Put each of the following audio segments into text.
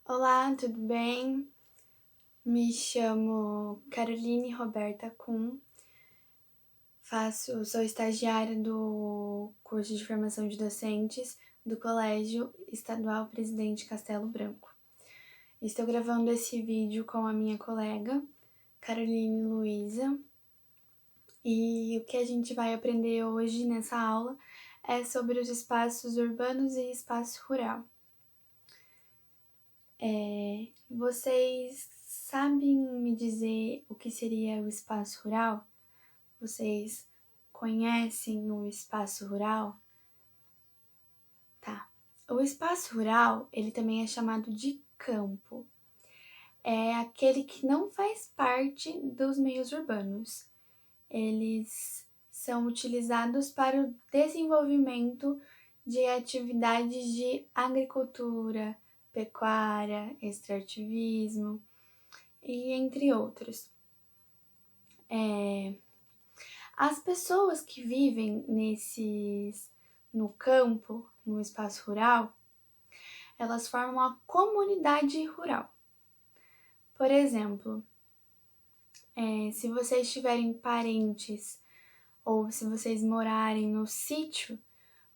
Olá, tudo bem? Me chamo Caroline Roberta Kuhn, sou estagiária do curso de formação de docentes do Colégio Estadual Presidente Castelo Branco. Estou gravando esse vídeo com a minha colega, Caroline Luiza, e o que a gente vai aprender hoje nessa aula é sobre os espaços urbanos e espaço rural. Vocês sabem me dizer o que seria o espaço rural? Vocês conhecem o espaço rural? Tá. O espaço rural, ele também é chamado de campo. É aquele que não faz parte dos meios urbanos. Eles são utilizados para o desenvolvimento de atividades de agricultura, pecuária, extrativismo e entre outros. As pessoas que vivem no campo, no espaço rural, elas formam a comunidade rural. Por exemplo, se vocês tiverem parentes ou se vocês morarem no sítio,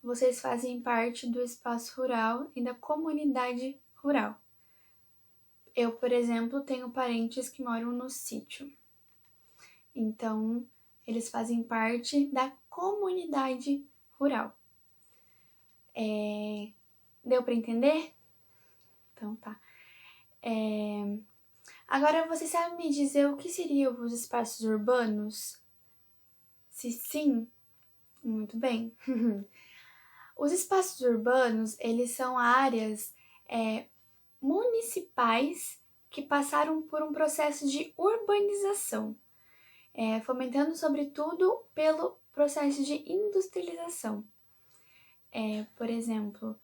vocês fazem parte do espaço rural e da comunidade rural. Eu, por exemplo, tenho parentes que moram no sítio. Então, eles fazem parte da comunidade rural. Deu para entender? Então tá. Agora você sabe me dizer o que seriam os espaços urbanos? Se sim, muito bem. Os espaços urbanos, eles são áreas municipais que passaram por um processo de urbanização, fomentando sobretudo pelo processo de industrialização. Por exemplo,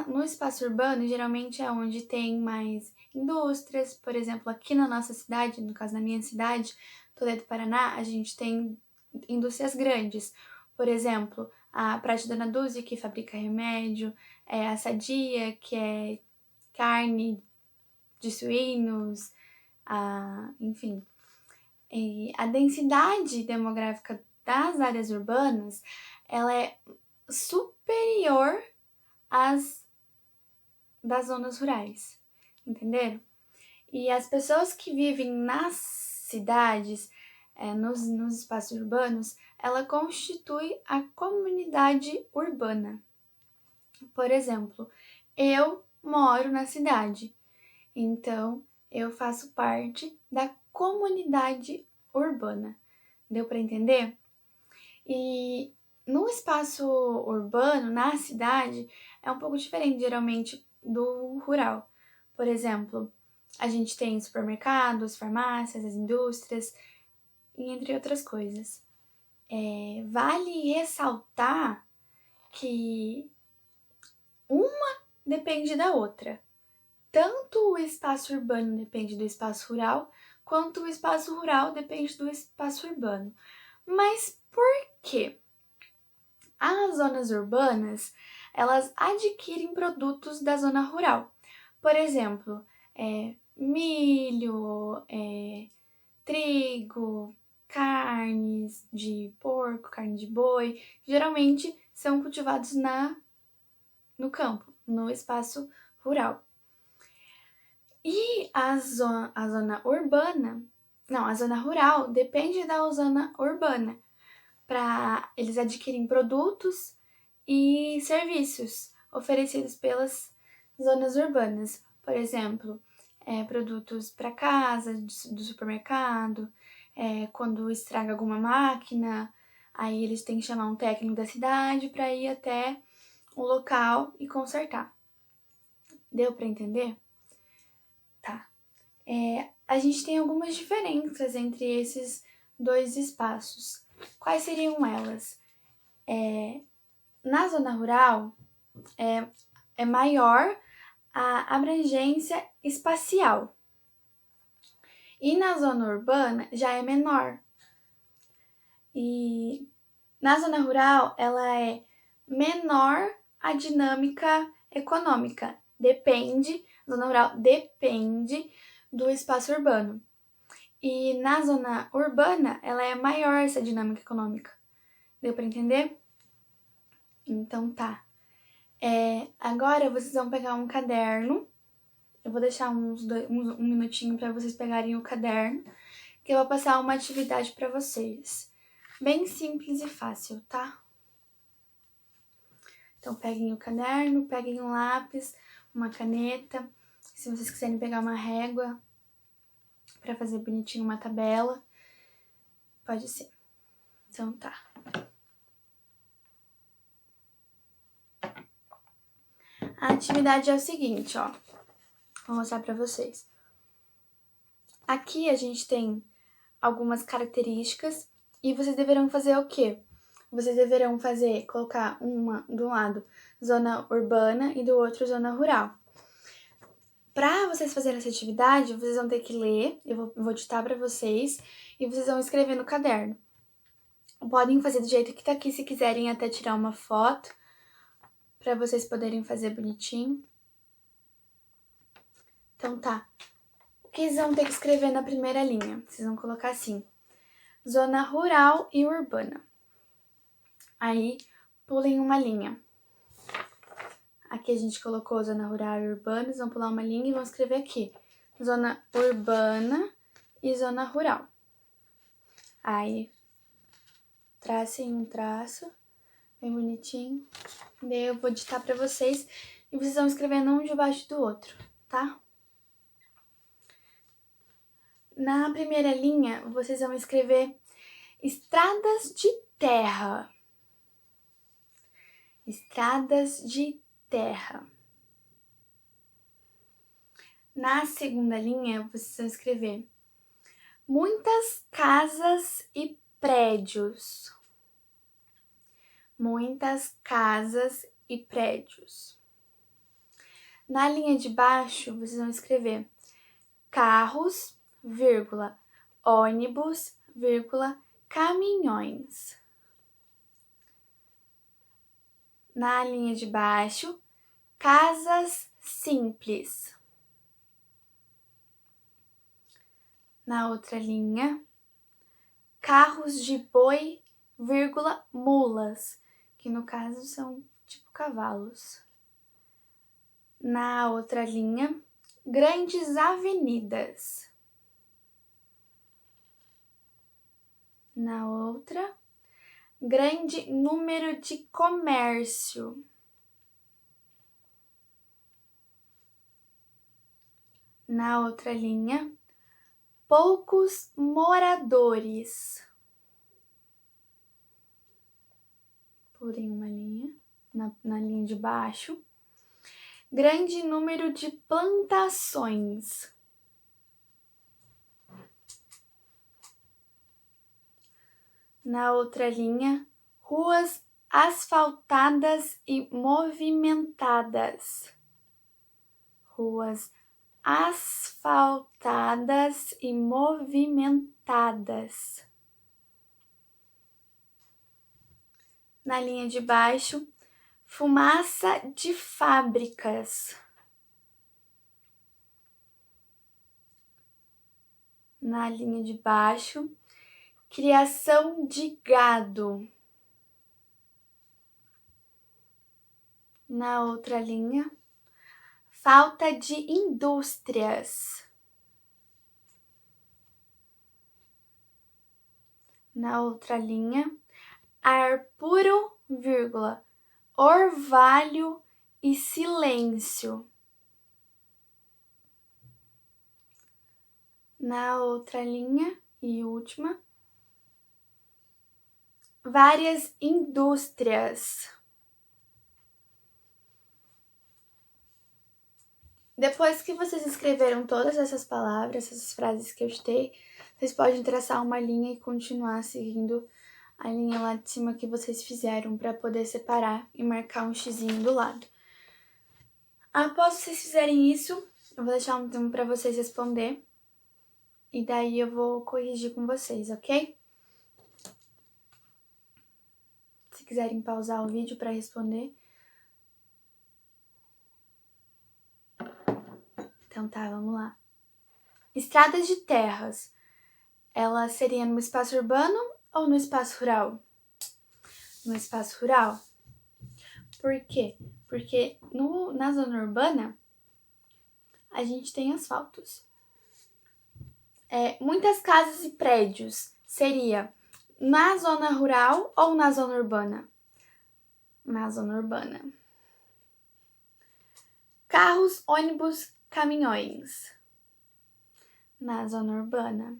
no espaço urbano, geralmente é onde tem mais indústrias. Por exemplo, aqui na nossa cidade, no caso da minha cidade, Toledo, Paraná, a gente tem indústrias grandes. Por exemplo, a Prate Dona Dúzia, que fabrica remédio, a Sadia, que é carne de suínos, enfim. E a densidade demográfica das áreas urbanas, ela é superior às das zonas rurais, entenderam? E as pessoas que vivem nas cidades, nos espaços urbanos, ela constitui a comunidade urbana. Por exemplo, eu moro na cidade, então eu faço parte da comunidade urbana. Deu para entender? E no espaço urbano, na cidade, é um pouco diferente, geralmente, do rural. Por exemplo, a gente tem supermercados, farmácias, as indústrias, e entre outras coisas. Vale ressaltar que uma depende da outra. Tanto o espaço urbano depende do espaço rural, quanto o espaço rural depende do espaço urbano. Mas por quê? As zonas urbanas, elas adquirem produtos da zona rural. Por exemplo, milho, trigo, carnes de porco, carne de boi, geralmente são cultivados no campo, no espaço rural. E a zona urbana, não, a zona rural depende da zona urbana para eles adquirirem produtos e serviços oferecidos pelas zonas urbanas. Por exemplo, produtos para casa, do supermercado, quando estraga alguma máquina, aí eles têm que chamar um técnico da cidade para ir até o local e consertar. Deu para entender? Tá. A gente tem algumas diferenças entre esses dois espaços. Quais seriam elas? Na zona rural, é maior a abrangência espacial. E na zona urbana já é menor. E na zona rural, ela é menor a dinâmica econômica. Depende zona rural depende do espaço urbano. E na zona urbana, ela é maior essa dinâmica econômica. Deu para entender? Então tá. Agora vocês vão pegar um caderno. Eu vou deixar um minutinho para vocês pegarem o caderno, que eu vou passar uma atividade para vocês. Bem simples e fácil, tá? Então peguem o caderno, peguem um lápis, uma caneta. Se vocês quiserem pegar uma régua para fazer bonitinho uma tabela, pode ser. Então tá. A atividade é o seguinte, ó. Vou mostrar pra vocês. Aqui a gente tem algumas características e vocês deverão fazer o quê? Vocês deverão colocar uma do lado zona urbana e do outro zona rural. Para vocês fazerem essa atividade, vocês vão ter que ler, eu vou ditar para vocês e vocês vão escrever no caderno. Podem fazer do jeito que tá aqui, se quiserem até tirar uma foto, para vocês poderem fazer bonitinho. Então tá. O que vocês vão ter que escrever na primeira linha? Vocês vão colocar assim: zona rural e urbana. Aí, pulem uma linha. Aqui a gente colocou zona rural e urbana, vocês vão pular uma linha e vão escrever aqui: zona urbana e zona rural. Aí, tracem um traço, bem bonitinho. Daí eu vou ditar pra vocês e vocês vão escrevendo um debaixo do outro, tá? Na primeira linha, vocês vão escrever estradas de terra. Estradas de terra. Na segunda linha, vocês vão escrever muitas casas e prédios. Muitas casas e prédios. Na linha de baixo, vocês vão escrever carros, vírgula, ônibus, vírgula, caminhões. Na linha de baixo, casas simples. Na outra linha, carros de boi, vírgula, mulas, que no caso são tipo cavalos. Na outra linha, grandes avenidas. Na outra, grande número de comércio. Na outra linha, poucos moradores. Pulem uma linha, na linha de baixo. Grande número de plantações. Na outra linha, ruas asfaltadas e movimentadas. Ruas asfaltadas e movimentadas. Na linha de baixo, fumaça de fábricas. Na linha de baixo, criação de gado. Na outra linha, falta de indústrias. Na outra linha, ar puro, vírgula, orvalho e silêncio. Na outra linha e última, várias indústrias. Depois que vocês escreveram todas essas palavras, essas frases que eu citei, vocês podem traçar uma linha e continuar seguindo a linha lá de cima que vocês fizeram para poder separar e marcar um xizinho do lado. Após vocês fizerem isso, eu vou deixar um tempo para vocês responder e daí eu vou corrigir com vocês, ok? Se quiserem pausar o vídeo para responder. Então tá, vamos lá. Estradas de terras, ela seria no espaço urbano ou no espaço rural? No espaço rural. Por quê? Porque na zona urbana a gente tem asfaltos. Muitas casas e prédios seria na zona rural ou na zona urbana? Na zona urbana. Carros, ônibus, caminhões. Na zona urbana.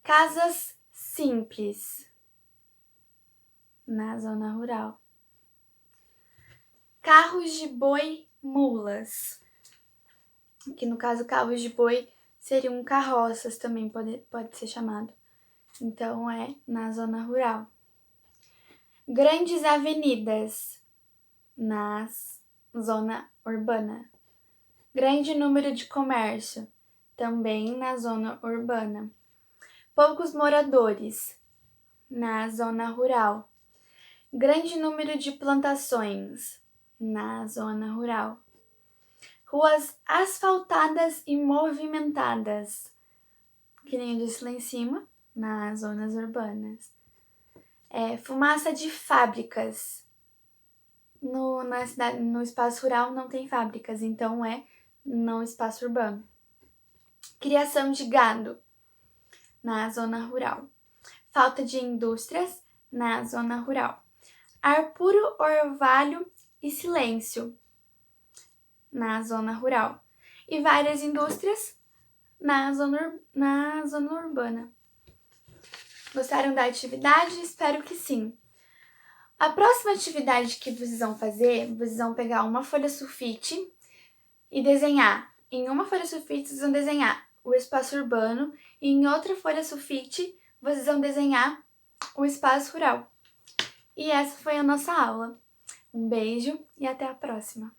Casas simples. Na zona rural. Carros de boi, mulas. Que no caso, carros de boi seriam carroças também, pode ser chamado. Então, é na zona rural. Grandes avenidas, na zona urbana. Grande número de comércio, também na zona urbana. Poucos moradores, na zona rural. Grande número de plantações, na zona rural. Ruas asfaltadas e movimentadas, que nem eu disse lá em cima, nas zonas urbanas. Fumaça de fábricas. No espaço rural não tem fábricas, então é no espaço urbano. Criação de gado, na zona rural. Falta de indústrias, na zona rural. Ar puro, orvalho e silêncio, na zona rural. E várias indústrias na zona urbana. Gostaram da atividade? Espero que sim. A próxima atividade que vocês vão fazer, vocês vão pegar uma folha sulfite e desenhar. Em uma folha sulfite, vocês vão desenhar o espaço urbano e em outra folha sulfite, vocês vão desenhar o espaço rural. E essa foi a nossa aula. Um beijo e até a próxima!